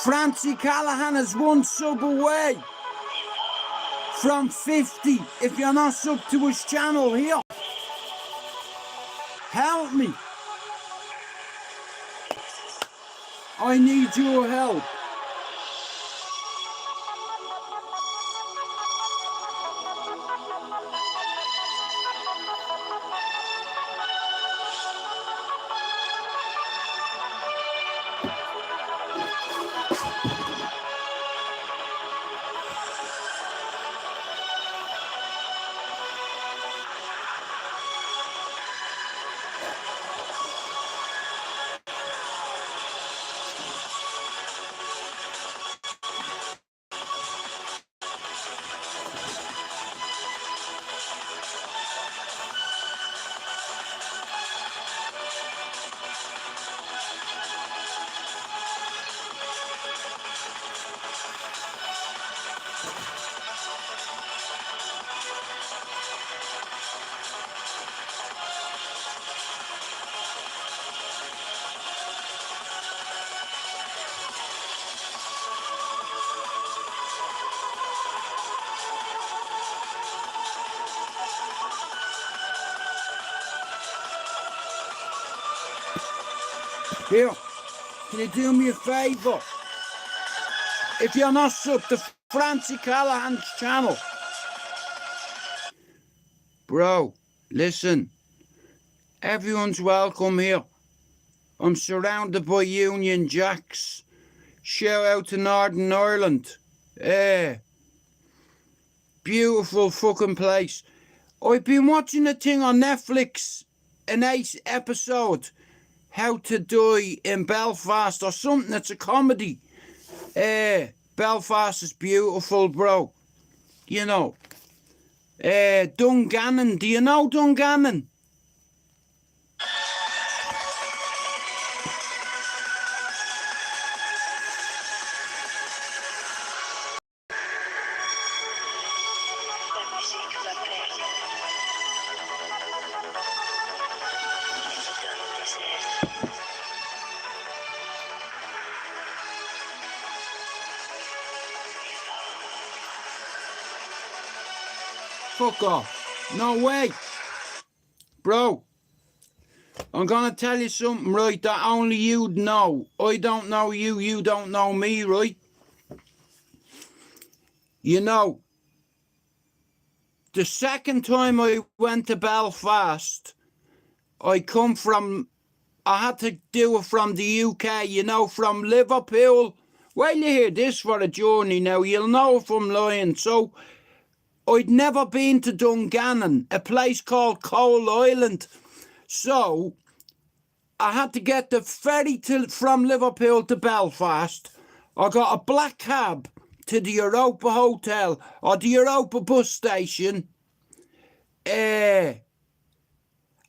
Francie Callahan is one sub away from 50. If you're not sub to his channel here, help me. I need your help. Here, can you do me a favour? If you're not sub to Francie Callahan's channel, bro, listen, everyone's welcome here. I'm surrounded by Union Jacks. Shout out to Northern Ireland. Beautiful fucking place. I've been watching a thing on Netflix, an 8th episode, How to Die in Belfast or something. It's a comedy. Belfast is beautiful, bro. You know. Dungannon. Do you know Dungannon? Fuck off. No way. Bro, I'm gonna tell you something, right, that only you'd know. I don't know you, you don't know me, right? You know, the second time I went to Belfast, I had to do it from the UK, you know, from Liverpool. Well, you hear this for a journey now, you'll know if I'm lying. So, I'd never been to Dungannon, a place called Coal Island. So, I had to get the ferry from Liverpool to Belfast. I got a black cab to the Europa Hotel or the Europa bus station. And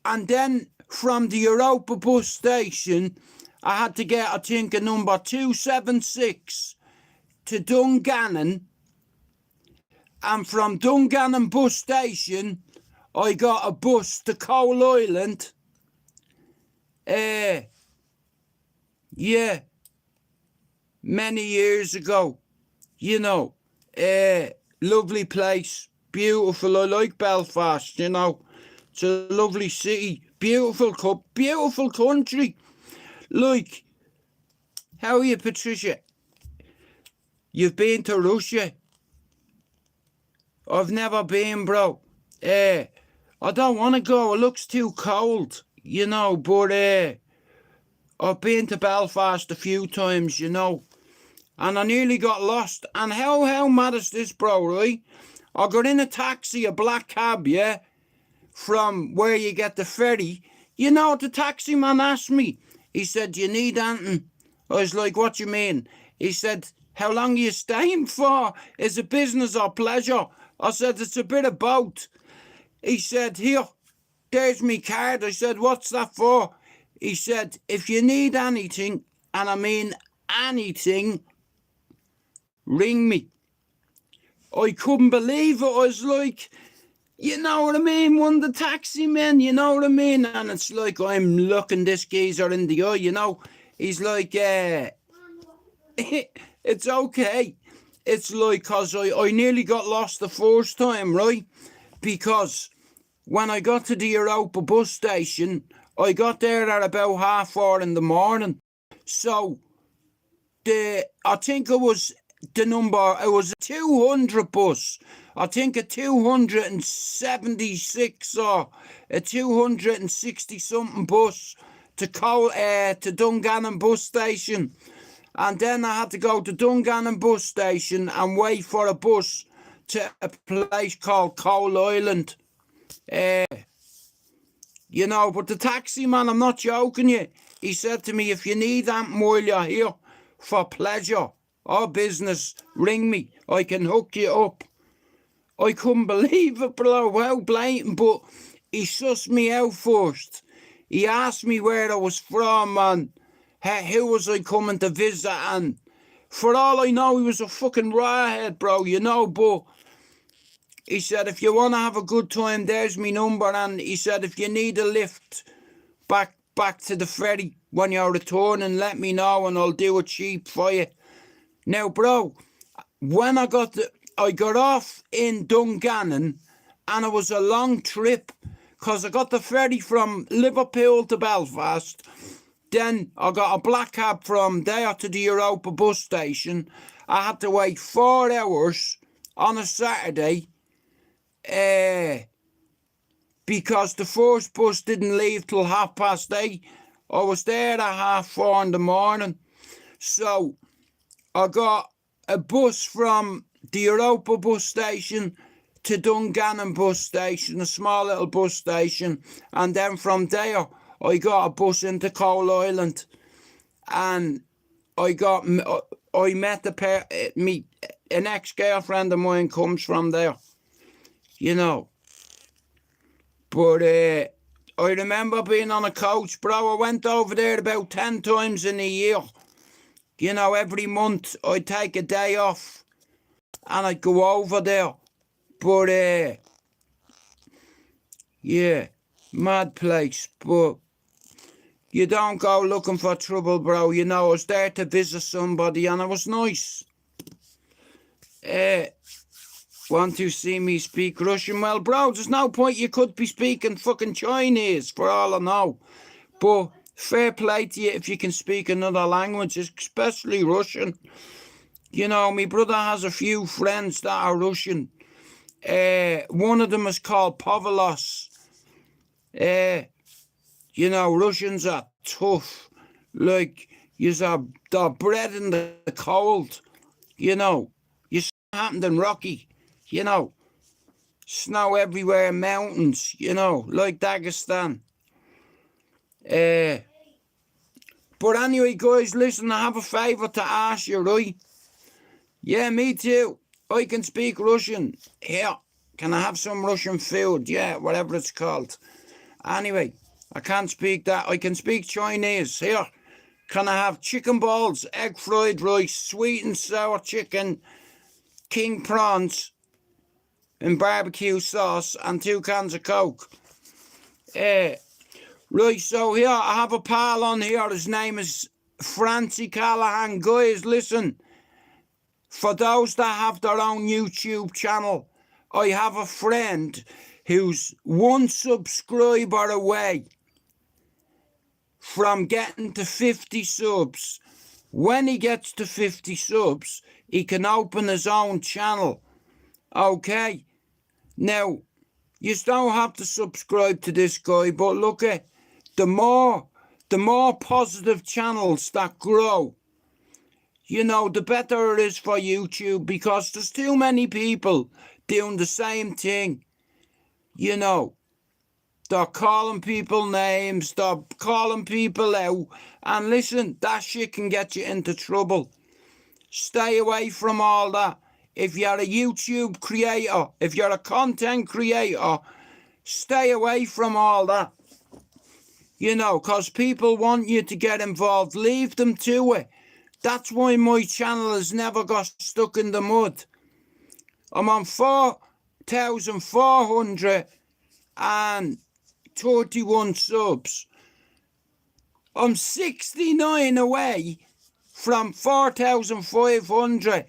then from the Europa bus station, I had to get, I think, a number 276 to Dungannon. And from Dungannon bus station, I got a bus to Coal Island. Yeah, many years ago, you know, lovely place, beautiful. I like Belfast, you know, it's a lovely city, beautiful country. Like, how are you, Patricia? You've been to Russia? I've never been, bro. I don't want to go. It looks too cold, you know, but I've been to Belfast a few times, you know, and I nearly got lost. And how mad is this, bro, right? I got in a taxi, a black cab, yeah, from where you get the ferry. You know what the taxi man asked me? He said, "Do you need anything?" I was like, "What do you mean?" He said, "How long are you staying for? Is it business or pleasure?" I said, "It's a bit of both." He said, "Here, there's me card." I said, "What's that for?" He said, "If you need anything, and I mean anything, ring me." I couldn't believe it. I was like, you know what I mean? One of the taxi men, you know what I mean? And it's like I'm looking this geezer in the eye, you know? He's like, it's okay. It's like, because I nearly got lost the first time, right? Because when I got to the Europa bus station, I got there at about 4:30 in the morning. So I think it was the number, it was a 200 bus. I think a 276 or a 260 something bus to Dungannon bus station. And then I had to go to Dungannon bus station and wait for a bus to a place called Coal Island. You know, but the taxi man, I'm not joking you, he said to me, "If you need anything while you're here for pleasure or business, ring me. I can hook you up." I couldn't believe it, bro. How blatant, but he sussed me out first. He asked me where I was from and who was I coming to visit, and for all I know, he was a fucking rawhead, bro, you know, but he said, "If you want to have a good time, there's me number," and he said, "If you need a lift back to the ferry when you're returning, let me know and I'll do it cheap for you." Now, bro, when I got off in Dungannon, and it was a long trip because I got the ferry from Liverpool to Belfast. Then I got a black cab from there to the Europa bus station. I had to wait 4 hours on a Saturday because the first bus didn't leave till 8:30. I was there at 4:30 in the morning. So I got a bus from the Europa bus station to Dungannon bus station, a small little bus station, and then from there I got a bus into Coal Island, and I met an ex-girlfriend of mine comes from there, you know. But I remember being on a coach, bro. I went over there about 10 times in a year. You know, every month I'd take a day off and I'd go over there. But yeah, mad place. But you don't go looking for trouble, bro. You know, I was there to visit somebody and it was nice. Want to see me speak Russian? Well, bro, there's no point. You could be speaking fucking Chinese for all I know. But fair play to you if you can speak another language, especially Russian. You know, my brother has a few friends that are Russian. One of them is called Pavlos. You know, Russians are tough. Like, they're bred in the cold. You know, you see what happened in Rocky. You know, snow everywhere, mountains, you know, like Dagestan. But anyway, guys, listen, I have a favour to ask you, right? Yeah, me too. I can speak Russian. Here, can I have some Russian food? Yeah, whatever it's called. Anyway, I can't speak that. I can speak Chinese. Here, can I have chicken balls, egg fried rice, sweet and sour chicken, king prawns, and barbecue sauce, and 2 cans of Coke? Right, so here, I have a pal on here. His name is Francie Callahan. Guys, listen. For those that have their own YouTube channel, I have a friend who's 1 subscriber away from getting to 50 subs. When he gets to 50 subs, he can open his own channel. Okay? Now, You don't have to subscribe to this guy, but look at the more positive channels that grow, you know, the better it is for YouTube, because there's too many people doing the same thing. You know, they're calling people names, they're calling people out, and listen, that shit can get you into trouble. Stay away from all that. If you're a YouTube creator, if you're a content creator, stay away from all that. You know, because people want you to get involved. Leave them to it. That's why my channel has never got stuck in the mud. I'm on 4,431 subs. I'm 69 away from 4,500.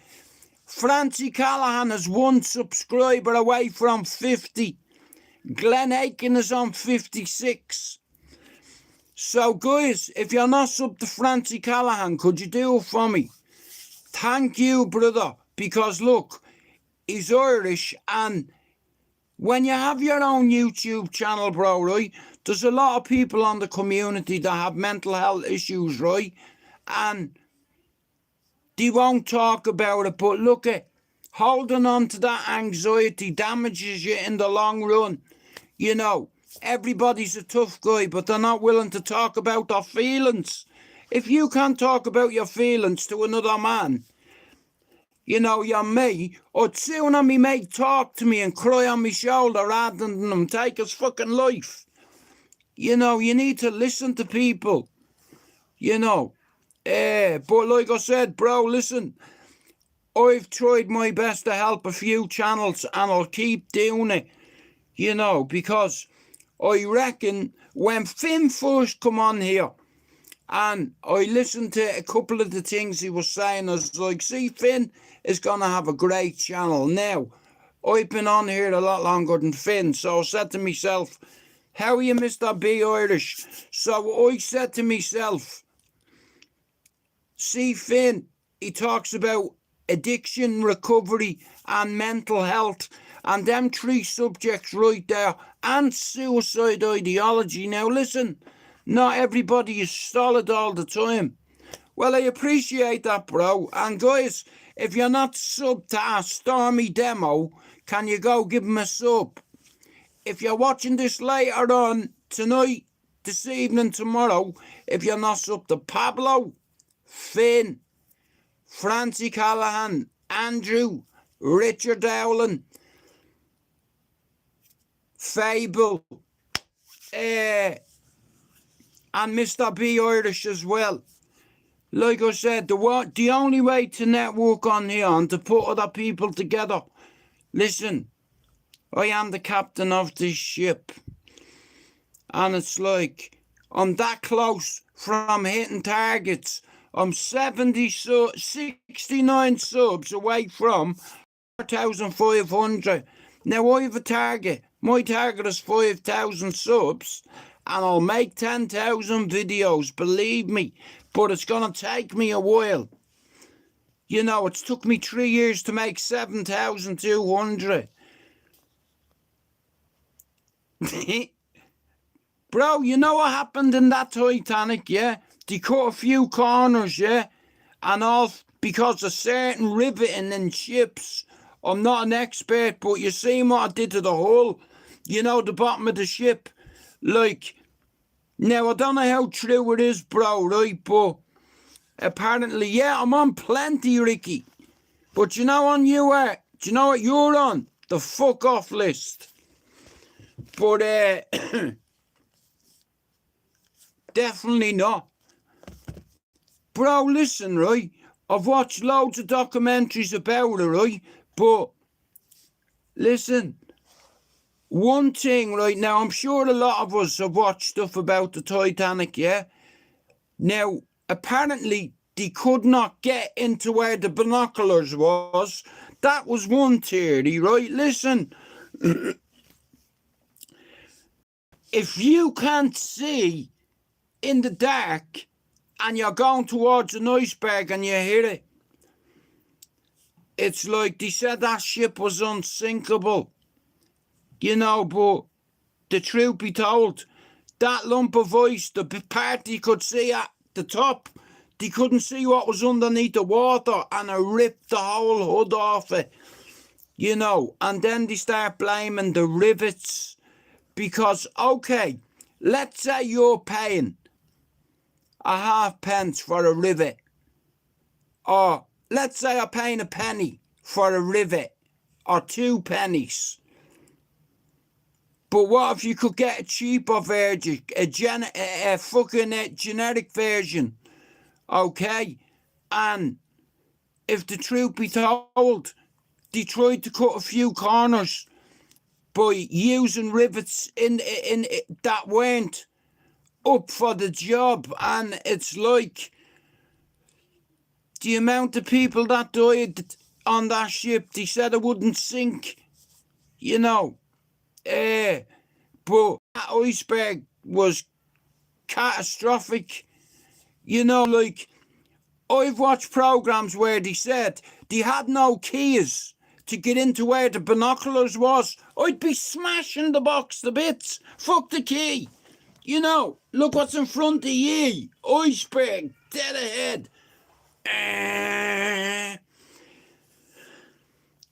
Francie Callahan is 1 subscriber away from 50. Glenn Aiken is on 56. So guys, if you're not sub to Francie Callahan, could you do it for me? Thank you, brother. Because look, he's Irish, and when you have your own YouTube channel, bro, right, there's a lot of people on the community that have mental health issues, right? And they won't talk about it, but look at holding on to that anxiety damages you in the long run. You know, everybody's a tough guy, but they're not willing to talk about their feelings. If you can't talk about your feelings to another man, you know, you're me, I'd sooner me mate talk to me and cry on my shoulder rather than him take his fucking life. You know, you need to listen to people, you know. But like I said, bro, listen, I've tried my best to help a few channels, and I'll keep doing it, you know, because I reckon when Finn first come on here, and I listened to a couple of the things he was saying, I was like, see, Finn is going to have a great channel. Now, I've been on here a lot longer than Finn, so I said to myself, how are you, Mr. B Irish? So I said to myself, see, Finn, he talks about addiction, recovery, and mental health, and them 3 subjects right there, and suicide ideology. Now, listen, not everybody is solid all the time. Well, I appreciate that, bro. And guys, if you're not sub to our Stormy demo, can you go give him a sub? If you're watching this later on tonight, this evening, tomorrow, if you're not sub to Pablo, Finn, Francie Callahan, Andrew, Richard Dowling, Fable, and Mr. B Irish as well. Like I said, the only way to network on here and to put other people together, listen, I am the captain of this ship. And it's like, I'm that close from hitting targets. I'm 69 subs away from 4,500. Now I have a target. My target is 5,000 subs, and I'll make 10,000 videos, believe me. But it's going to take me a while. You know, it's took me 3 years to make 7,200. Bro, you know what happened in that Titanic, yeah? They cut a few corners, yeah? And all because of certain riveting in ships. I'm not an expert, but you see what I did to the hull? You know, the bottom of the ship. Like, now I don't know how true it is, bro, right? But apparently, yeah, I'm on plenty, Ricky. But you know on you are? Do you know what you're on? The fuck off list. But definitely not. Bro, listen, right? I've watched loads of documentaries about it, right? But listen, one thing right now, I'm sure a lot of us have watched stuff about the Titanic, yeah? Now, apparently, they could not get into where the binoculars was. That was one theory, right? Listen, if you can't see in the dark and you're going towards an iceberg and you hear it, it's like they said that ship was unsinkable. You know, but the truth be told, that lump of ice, the part you could see at the top, they couldn't see what was underneath the water, and it ripped the whole hood off it, you know. And then they start blaming the rivets because, okay, let's say you're paying a halfpence for a rivet, or let's say I'm paying a penny for a rivet, or 2 pennies. But what if you could get a cheaper version, a fucking generic version, okay? And if the truth be told, they tried to cut a few corners by using rivets in that weren't up for the job, and it's like the amount of people that died on that ship. They said it wouldn't sink, you know. But that iceberg was catastrophic. You know, like, I've watched programs where they said they had no keys to get into where the binoculars was. I'd be smashing the box to bits. Fuck the key. You know, look what's in front of ye. Iceberg, dead ahead.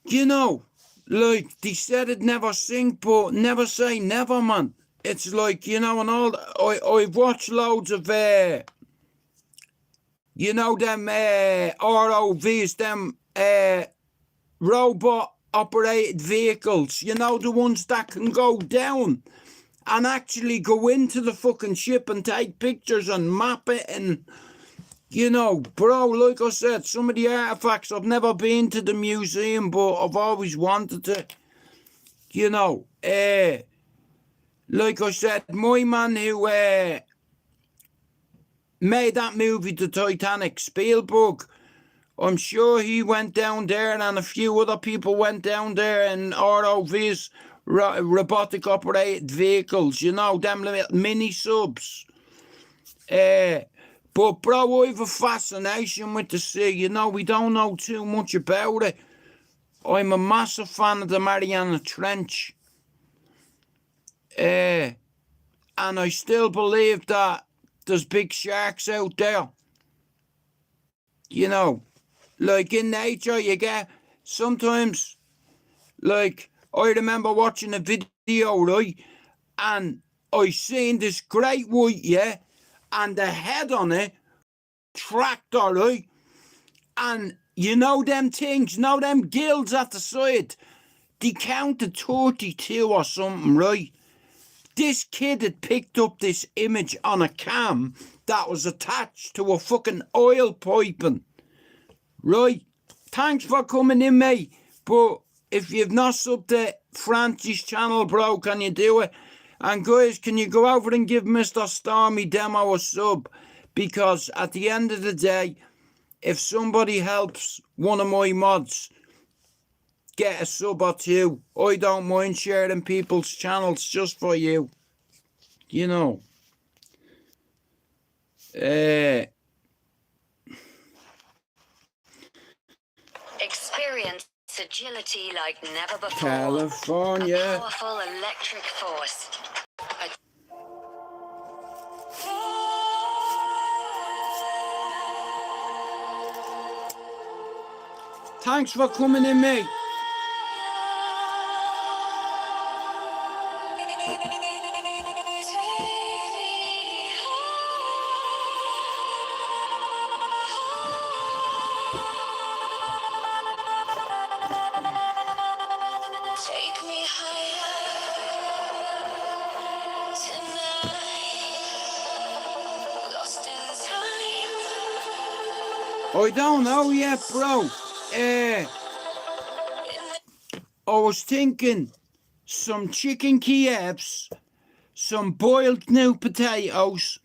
You know, like, they said it'd never sink, but never say never, man. It's like, you know, and all, I've watched loads of, you know, them ROVs, them robot-operated vehicles, you know, the ones that can go down and actually go into the fucking ship and take pictures and map it. And, you know, bro, like I said, some of the artifacts, I've never been to the museum, but I've always wanted to, you know. Like I said, my man who made that movie, The Titanic, Spielberg, I'm sure he went down there, and a few other people went down there in ROVs, robotic operated vehicles, you know, them little mini subs. But bro, I have a fascination with the sea. You know, we don't know too much about it. I'm a massive fan of the Mariana Trench. And I still believe that there's big sharks out there. You know, like in nature, you get sometimes, like, I remember watching a video, right? And I seen this great white, yeah, and the head on it, tractor, right? And you know them things, know them gills at the side, they counted 32 or something, right? This kid had picked up this image on a cam that was attached to a fucking oil piping, right? Thanks for coming in, mate. But if you've not subbed to Francis channel, bro, can you do it? And guys, can you go over and give Mr. Stormy Demo a sub? Because at the end of the day, if somebody helps one of my mods get a sub or 2, I don't mind sharing people's channels just for you. You know. Experience agility like never before. California. A powerful electric force. Thanks for coming in, mate. Take me higher tonight. Lost in time. I don't know yet, bro. I was thinking some chicken Kievs, some boiled new potatoes,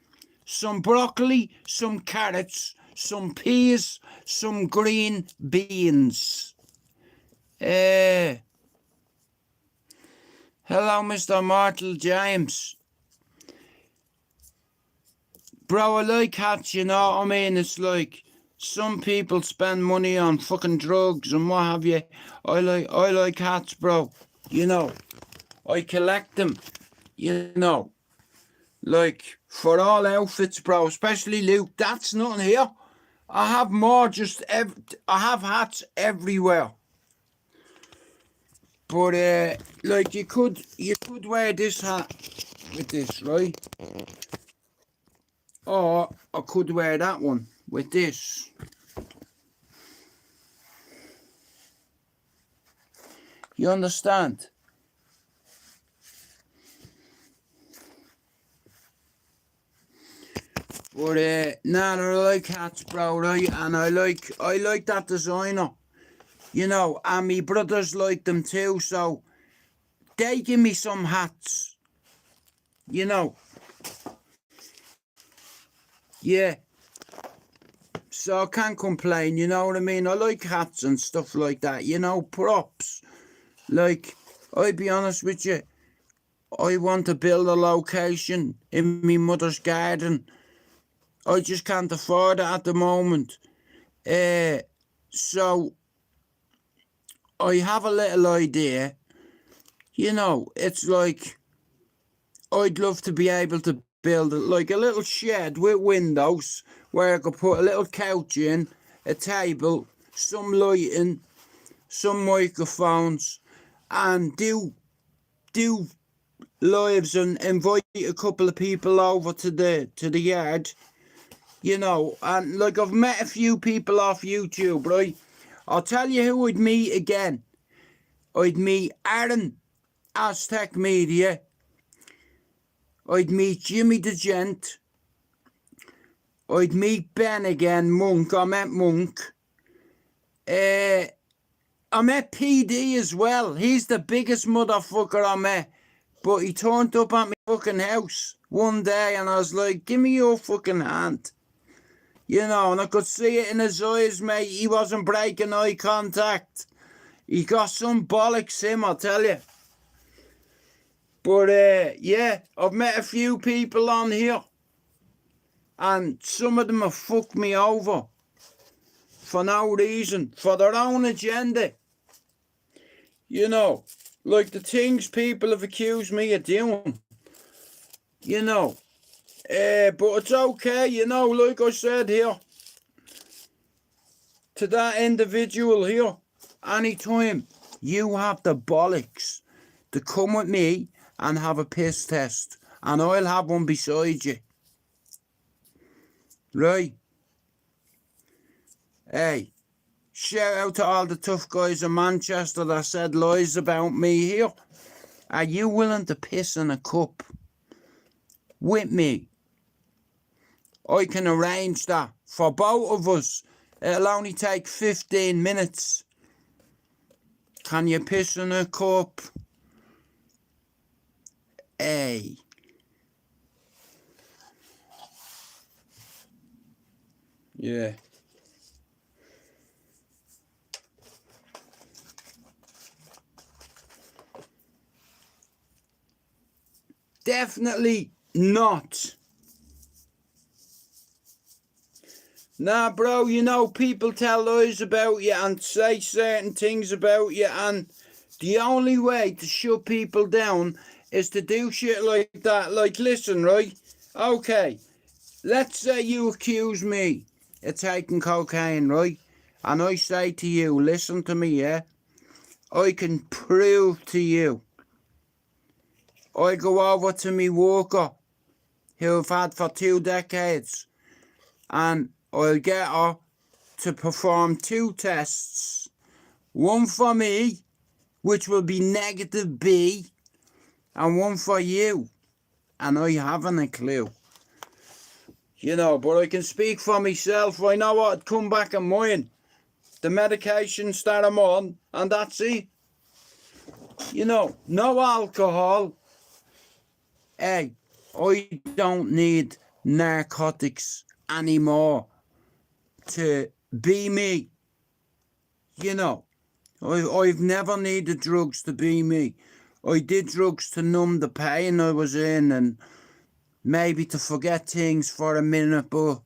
some broccoli, some carrots, some peas, some green beans. Hello, Mr. Mortal James. Bro, I like hats, you know what I mean? It's like some people spend money on fucking drugs and what have you. I like hats, bro. You know, I collect them, you know, like for all outfits, bro, especially Luke. That's nothing here. I have more I have hats everywhere. But like you could wear this hat with this, right? Or I could wear that one with this. You understand? But nah, I like hats, bro, right? And I like that designer, you know. And me brothers like them too, so they give me some hats, you know. Yeah. So I can't complain, you know what I mean? I like hats and stuff like that, you know, props. Like, I'll be honest with you, I want to build a location in my mother's garden. I just can't afford it at the moment. So I have a little idea. You know, it's like I'd love to be able to build like a little shed with windows where I could put a little couch in, a table, some lighting, some microphones, and do lives and invite a couple of people over to the yard, you know. And like I've met a few people off YouTube, right? I'll tell you who I'd meet again. I'd meet Aaron, Aztec Media. I'd meet Jimmy the Gent. I'd meet Ben again, Monk. I met Monk. I met PD as well. He's the biggest motherfucker I met. But he turned up at my fucking house one day and I was like, give me your fucking hand. You know, and I could see it in his eyes, mate. He wasn't breaking eye contact. He got some bollocks him, I'll tell you. But yeah, I've met a few people on here. And some of them have fucked me over. For no reason. For their own agenda. You know, like the things people have accused me of doing. You know. But it's okay, you know, like I said here. To that individual here. Anytime you have the bollocks to come with me and have a piss test. And I'll have one beside you. Right? Hey, shout out to all the tough guys in Manchester that said lies about me here. Are you willing to piss in a cup with me? I can arrange that for both of us. It'll only take 15 minutes. Can you piss in a cup? Hey. Yeah. Definitely not. Nah, bro, you know, people tell lies about you and say certain things about you, and the only way to shut people down is to do shit like that. Like, listen, right? Okay, let's say you accuse me of taking cocaine, right? And I say to you, listen to me, yeah? I can prove to you. I go over to me worker, who I've had for 2 decades, and I'll get her to perform 2 tests. One for me, which will be negative B, and one for you. And I haven't a clue. You know, but I can speak for myself. I know what'd come back in mine. The medications that I'm on, and that's it. You know, no alcohol. Hey, I don't need narcotics anymore to be me. You know, I've never needed drugs to be me. I did drugs to numb the pain I was in and maybe to forget things for a minute, but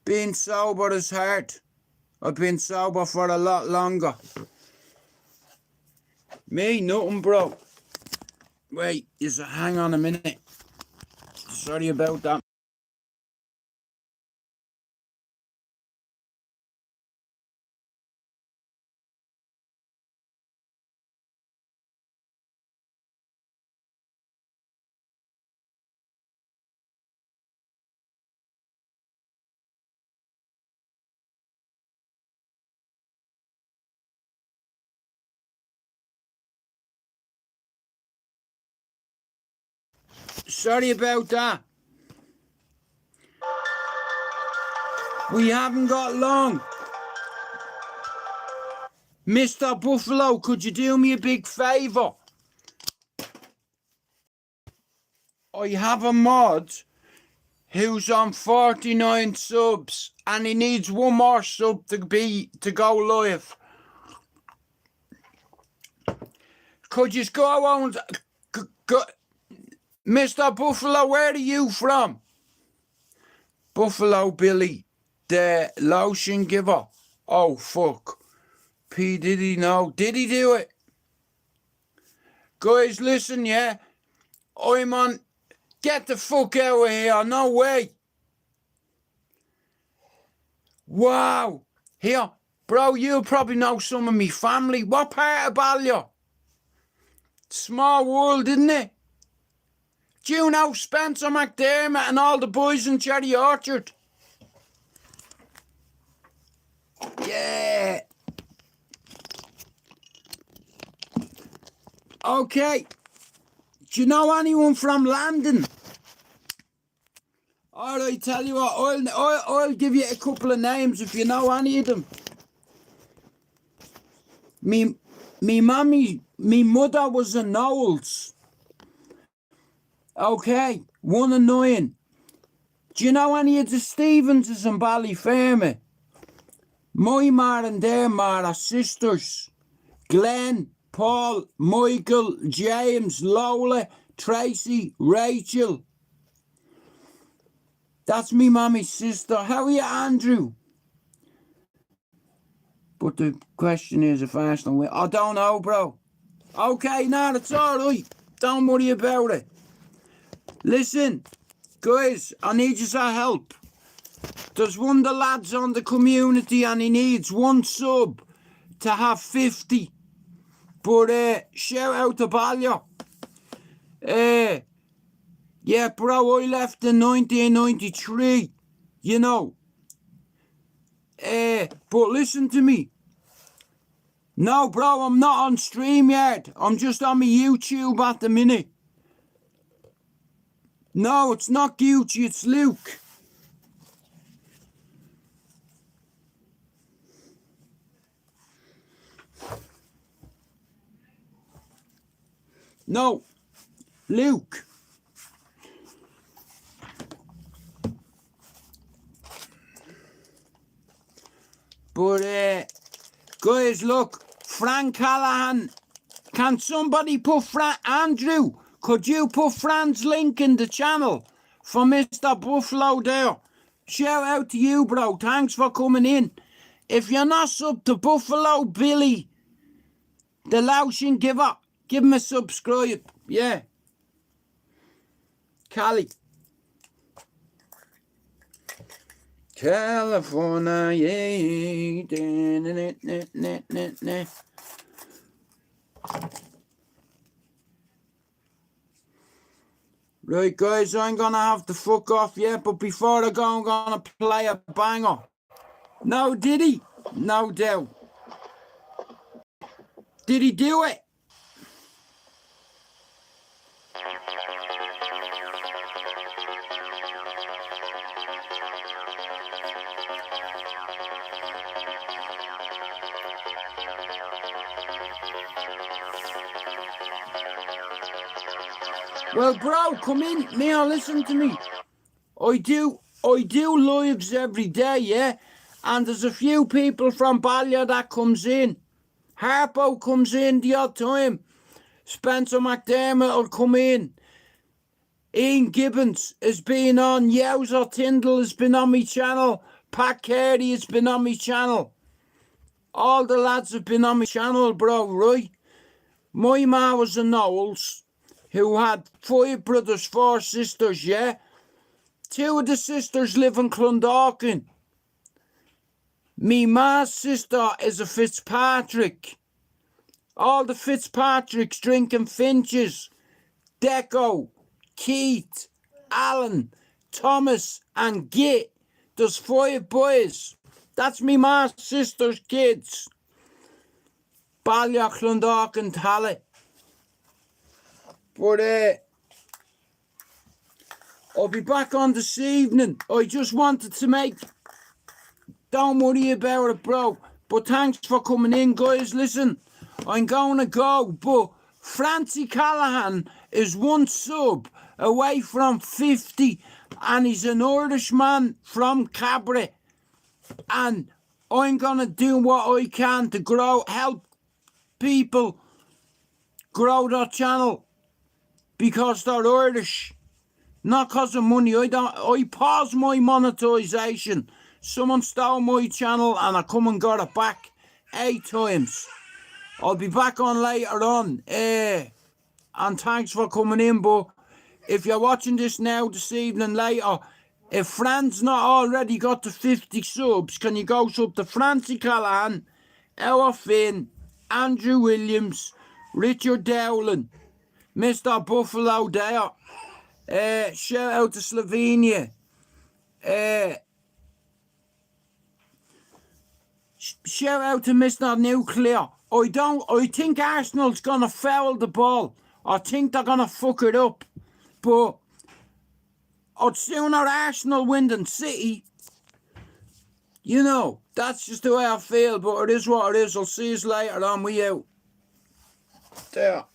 being sober is hard. I've been sober for a lot longer. Me, nothing, bro. Wait, hang on a minute. Sorry about that. Sorry about that. We haven't got long. Mr. Buffalo, could you do me a big favour? I have a mod who's on 49 subs and he needs one more sub to go live. Could you go on? Mr. Buffalo, where are you from? Buffalo Billy, the lotion giver. Oh, fuck. P. Diddy, no. Did he do it? Guys, listen, yeah? I'm on... Get the fuck out of here. No way. Wow. Here. Bro, you'll probably know some of me family. What part of Ballier? Small world, isn't it? Do you know Spencer McDermott and all the boys in Cherry Orchard? Yeah. Okay. Do you know anyone from London? Alright, tell you what, I'll give you a couple of names if you know any of them. Me mother was a Knowles. Okay, 1 and 9. Do you know any of the Stevenses in Ballyfermot? My ma and their ma are sisters. Glenn, Paul, Michael, James, Lola, Tracy, Rachel. That's me mummy's sister. How are you, Andrew? But the question is if Arsenal win. I don't know, bro. Okay, no, it's all right. Don't worry about it. Listen, guys, I need your help. There's one of the lads on the community and he needs one sub to have 50. But shout out to Ballier. Yeah, bro, I left in 1993, you know. But listen to me. No, bro, I'm not on StreamYard. I'm just on my YouTube at the minute. No, it's not Gucci, it's Luke. No, Luke. But, guys, look, Frank Callahan. Can somebody put Andrew, could you put Fran's link in the channel for Mr. Buffalo there? Shout out to you, bro. Thanks for coming in. If you're not sub to Buffalo Billy, the Laotian giver, give him a subscribe. Yeah. Cali. California, yeah. Right, guys, I'm gonna have to fuck off, yeah, but before I go, I'm gonna play a banger. No, did he? No doubt. Did he do it? Well, bro, come in. Now, listen to me. I do lives every day, yeah? And there's a few people from Ballier that comes in. Harpo comes in the odd time. Spencer McDermott will come in. Ian Gibbons has been on. Yowzer Tyndall has been on my channel. Pat Carey has been on my channel. All the lads have been on my channel, bro, right? My ma was a Knowles. who had 5 brothers, 4 sisters, yeah? 2 of the sisters live in Clondalkin. Me ma's sister is a Fitzpatrick. All the Fitzpatricks drinking Finches, Deco, Keith, Alan, Thomas and Git. There's 5 boys. That's me ma's sister's kids. Ballyer, Clondalkin, Tally. But I'll be back on this evening. I just wanted to make... Don't worry about it, bro. But thanks for coming in, guys. Listen, I'm going to go. But Francie Callahan is 1 sub away from 50. And he's an Irishman from Cabra. And I'm going to do what I can to help people grow their channel. Because they're Irish. Not because of money. I paused my monetization. Someone stole my channel and I come and got it back 8 times. I'll be back on later on. And thanks for coming in. But if you're watching this now this evening later, if Fran's not already got to 50 subs, can you go sub to Francie Callahan, Ella Finn, Andrew Williams, Richard Dowling, Mr. Buffalo there. Shout out to Slovenia. Shout out to Mr. Nuclear. I think Arsenal's gonna foul the ball. I think they're gonna fuck it up. But I'd sooner Arsenal win than City. You know, that's just the way I feel, but it is what it is. I'll see you later on. We out. There.